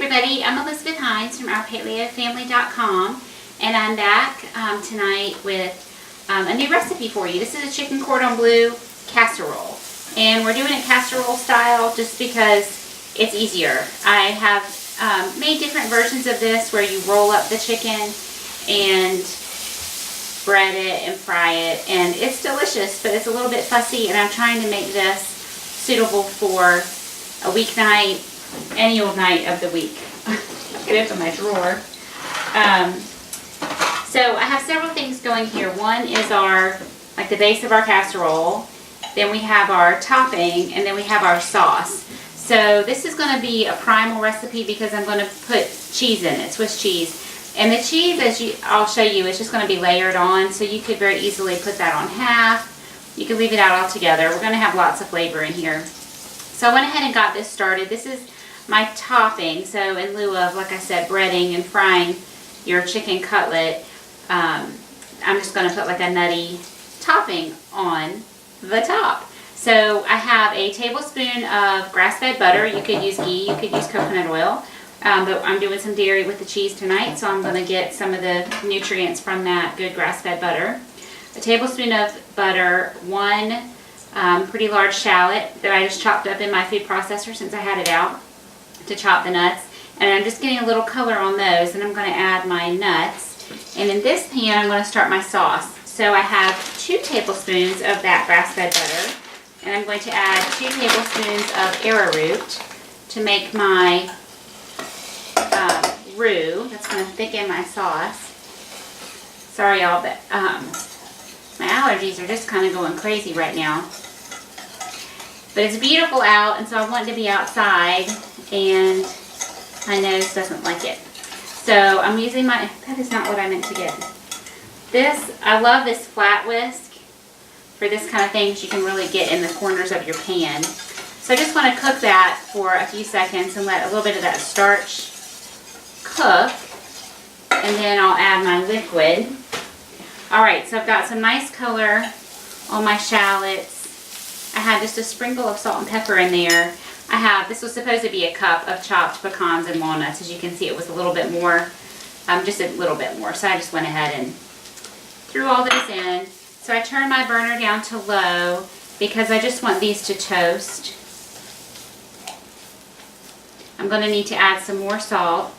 everybody, I'm Elizabeth Hines from OurPaleoFamily.com, and I'm back tonight with a new recipe for you. This is a chicken cordon bleu casserole, and we're doing it casserole style just because it's easier. I have made different versions of this where you roll up the chicken and bread it and fry it, and it's delicious, but it's a little bit fussy, and I'm trying to make this suitable for a weeknight, any old night of the week. Get it from my drawer. So I have several things going here. One is our, like the base of our casserole. Then we have our topping, and then we have our sauce. So this is going to be a primal recipe because I'm going to put cheese in it, Swiss cheese. And the cheese, as I'll show you, is just going to be layered on. So you could very easily put that on half. You could leave it out altogether. We're going to have lots of flavor in here. So I went ahead and got this started. This is my topping. So in lieu of, like I said, breading and frying your chicken cutlet, I'm just going to put like a nutty topping on the top. So I have a tablespoon of grass-fed butter. You could use ghee, you could use coconut oil, but I'm doing some dairy with the cheese tonight, so I'm going to get some of the nutrients from that good grass-fed butter. A tablespoon of butter, one pretty large shallot that I just chopped up in my food processor since I had it out to chop the nuts, and I'm just getting a little color on those, and I'm going to add my nuts. And in this pan I'm going to start my sauce. So I have 2 tablespoons of that grass-fed butter, and I'm going to add 2 tablespoons of arrowroot to make my roux. That's going to thicken my sauce. Sorry y'all, but my allergies are just kind of going crazy right now. But it's beautiful out, and so I want it to be outside, and my nose doesn't like it. So I'm using my, that is not what I meant to get. This, I love this flat whisk for this kind of thing. You can really get in the corners of your pan. So I just want to cook that for a few seconds and let a little bit of that starch cook, and then I'll add my liquid. Alright, so I've got some nice color on my shallots. I have just a sprinkle of salt and pepper in there. I have, this was supposed to be a cup of chopped pecans and walnuts. As you can see, it was a little bit more, just a little bit more. So I just went ahead and threw all this in. So I turned my burner down to low because I just want these to toast. I'm going to need to add some more salt,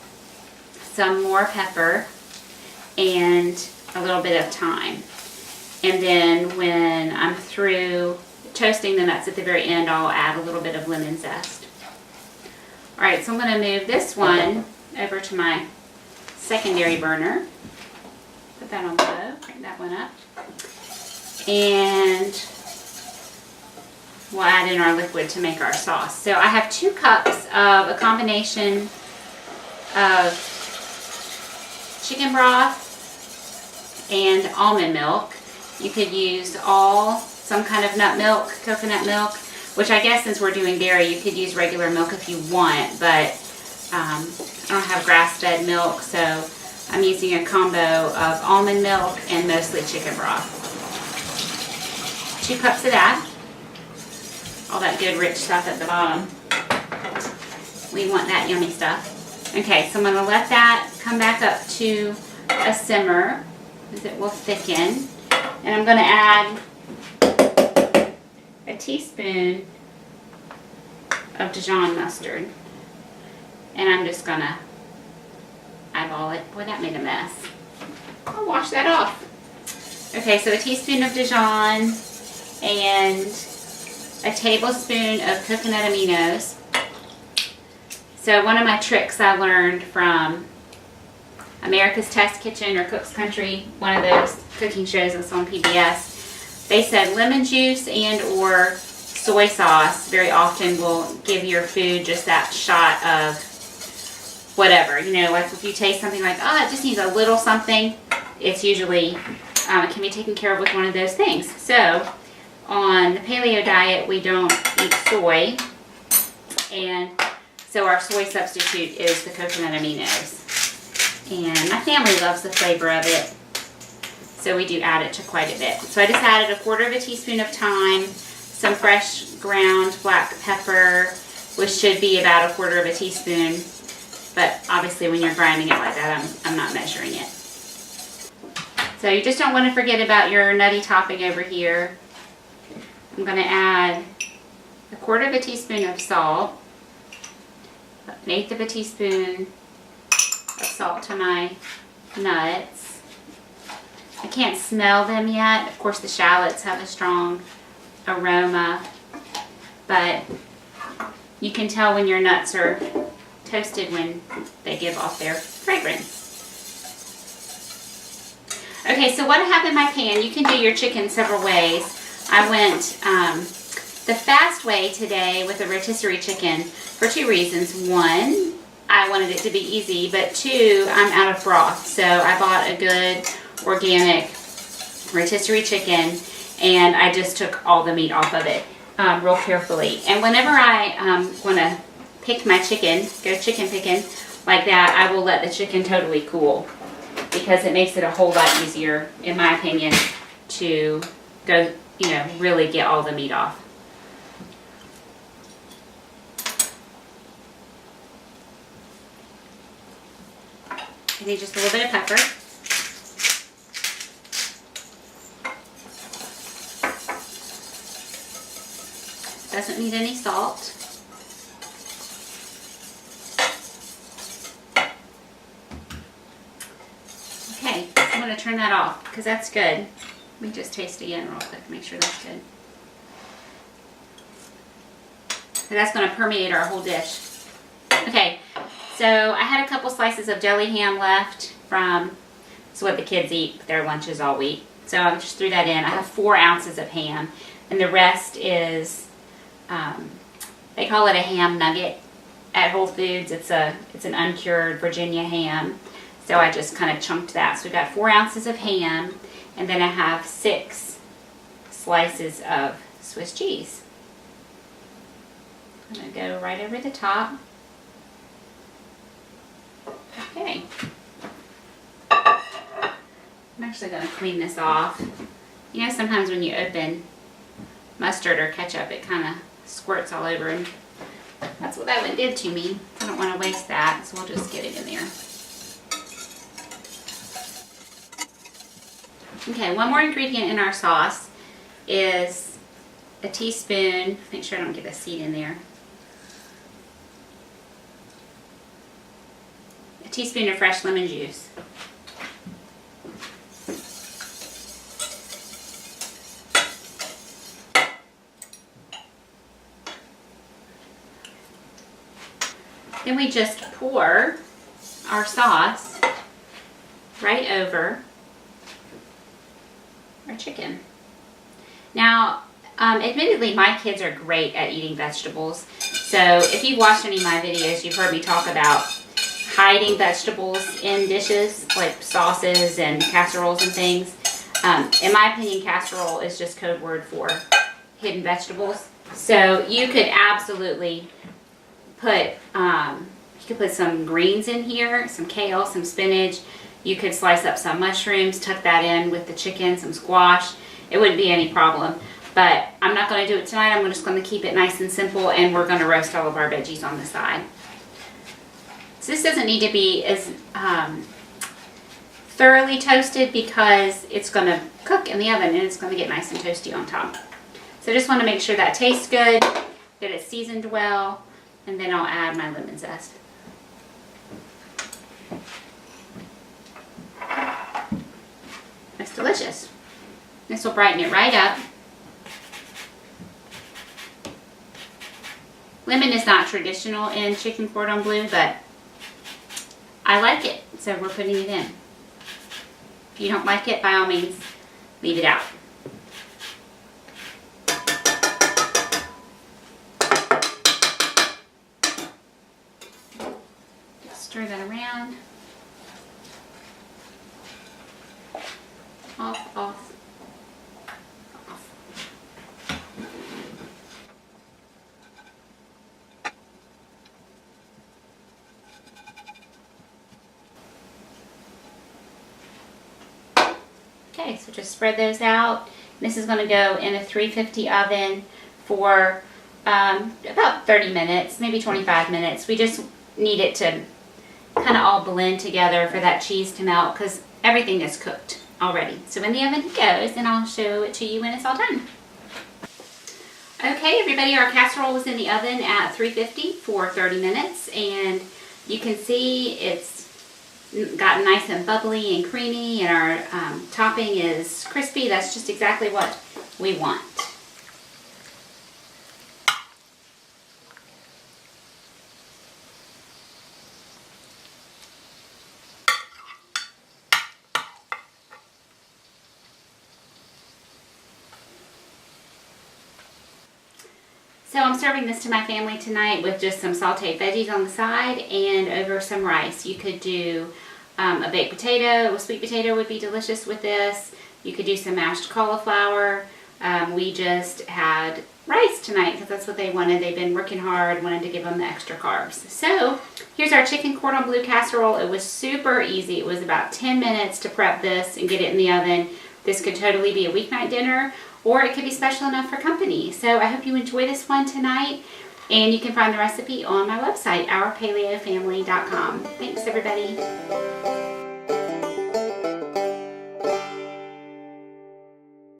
some more pepper, and a little bit of thyme. And then when I'm through toasting the nuts at the very end, I'll add a little bit of lemon zest. Alright, so I'm going to move this one over to my secondary burner. Put that on low, crank that one up. And we'll add in our liquid to make our sauce. So I have 2 cups of a combination of chicken broth and almond milk. You could use some kind of nut milk, coconut milk, which I guess since we're doing dairy, you could use regular milk if you want, but I don't have grass-fed milk, so I'm using a combo of almond milk and mostly chicken broth. 2 cups of that. All that good rich stuff at the bottom. We want that yummy stuff. Okay, so I'm going to let that come back up to a simmer as it will thicken. And I'm going to add a teaspoon of Dijon mustard. And I'm just going to eyeball it. Boy, that made a mess. I'll wash that off. Okay, so a teaspoon of Dijon and a tablespoon of coconut aminos. So one of my tricks I learned from America's Test Kitchen or Cook's Country, one of those cooking shows that's on PBS, they said lemon juice and or soy sauce very often will give your food just that shot of whatever. You know, like if you taste something like, oh, it just needs a little something, it's usually, it can be taken care of with one of those things. So on the paleo diet, we don't eat soy, and so our soy substitute is the coconut aminos. And my family loves the flavor of it, so we do add it to quite a bit. So I just added 1/4 teaspoon of thyme, some fresh ground black pepper, which should be about 1/4 teaspoon, But obviously when you're grinding it like that, I'm not measuring it. So you just don't want to forget about your nutty topping over here. I'm going to add 1/4 teaspoon of salt, 1/8 teaspoon of salt to my nuts. I can't smell them yet. Of course the shallots have a strong aroma, but you can tell when your nuts are toasted when they give off their fragrance. Okay, so what I have in my pan, you can do your chicken several ways. I went the fast way today with a rotisserie chicken for 2 reasons. 1, I wanted it to be easy, but 2, I'm out of broth. So I bought a good organic rotisserie chicken and I just took all the meat off of it real carefully. And whenever I want to pick my chicken, go chicken picking like that, I will let the chicken totally cool because it makes it a whole lot easier, in my opinion, to go, you know, really get all the meat off. I need just a little bit of pepper. Doesn't need any salt. Okay, I'm going to turn that off because that's good. Let me just taste again real quick, make sure that's good. So that's going to permeate our whole dish. Okay, so I had a couple slices of deli ham left from, it's what the kids eat, their lunches all week. So I just threw that in. I have 4 ounces of ham, and the rest is, they call it a ham nugget at Whole Foods. It's an uncured Virginia ham. So I just kind of chunked that. So we got 4 ounces of ham, and then I have 6 slices of Swiss cheese. I'm going to go right over the top. Okay. I'm actually going to clean this off. You know, sometimes when you open mustard or ketchup, it kind of squirts all over, and that's what that one did to me. I don't want to waste that, so we'll just get it in there. Okay, one more ingredient in our sauce is a teaspoon, make sure I don't get a seed in there, a teaspoon of fresh lemon juice. Then we just pour our sauce right over our chicken. Now, admittedly, my kids are great at eating vegetables. So if you've watched any of my videos, you've heard me talk about hiding vegetables in dishes, like sauces and casseroles and things. In my opinion, casserole is just code word for hidden vegetables. So you could absolutely put, you could put some greens in here, some kale, some spinach. You could slice up some mushrooms, tuck that in with the chicken, some squash. It wouldn't be any problem. But I'm not going to do it tonight. I'm just going to keep it nice and simple, and we're going to roast all of our veggies on the side. So this doesn't need to be as thoroughly toasted because it's going to cook in the oven and it's going to get nice and toasty on top. So I just want to make sure that tastes good, that it's seasoned well, and then I'll add my lemon zest. That's delicious. This will brighten it right up. Lemon is not traditional in chicken cordon bleu, but I like it, so we're putting it in. If you don't like it, by all means, leave it out. Just stir that around. Off, off, off. Okay, so just spread those out. This is going to go in a 350 oven for about 30 minutes, maybe 25 minutes. We just need it to kind of all blend together for that cheese to melt because everything is cooked already. So in the oven it goes, and I'll show it to you when it's all done. Okay, everybody, our casserole was in the oven at 350 for 30 minutes, and you can see it's gotten nice and bubbly and creamy, and our topping is crispy. That's just exactly what we want. So I'm serving this to my family tonight with just some sauteed veggies on the side and over some rice. You could do a baked potato. A sweet potato would be delicious with this. You could do some mashed cauliflower. We just had rice tonight because that's what they wanted. They've been working hard, wanted to give them the extra carbs. So here's our chicken cordon bleu casserole. It was super easy. It was about 10 minutes to prep this and get it in the oven. This could totally be a weeknight dinner, or it could be special enough for company. So I hope you enjoy this one tonight, and you can find the recipe on my website, ourpaleofamily.com. Thanks, everybody.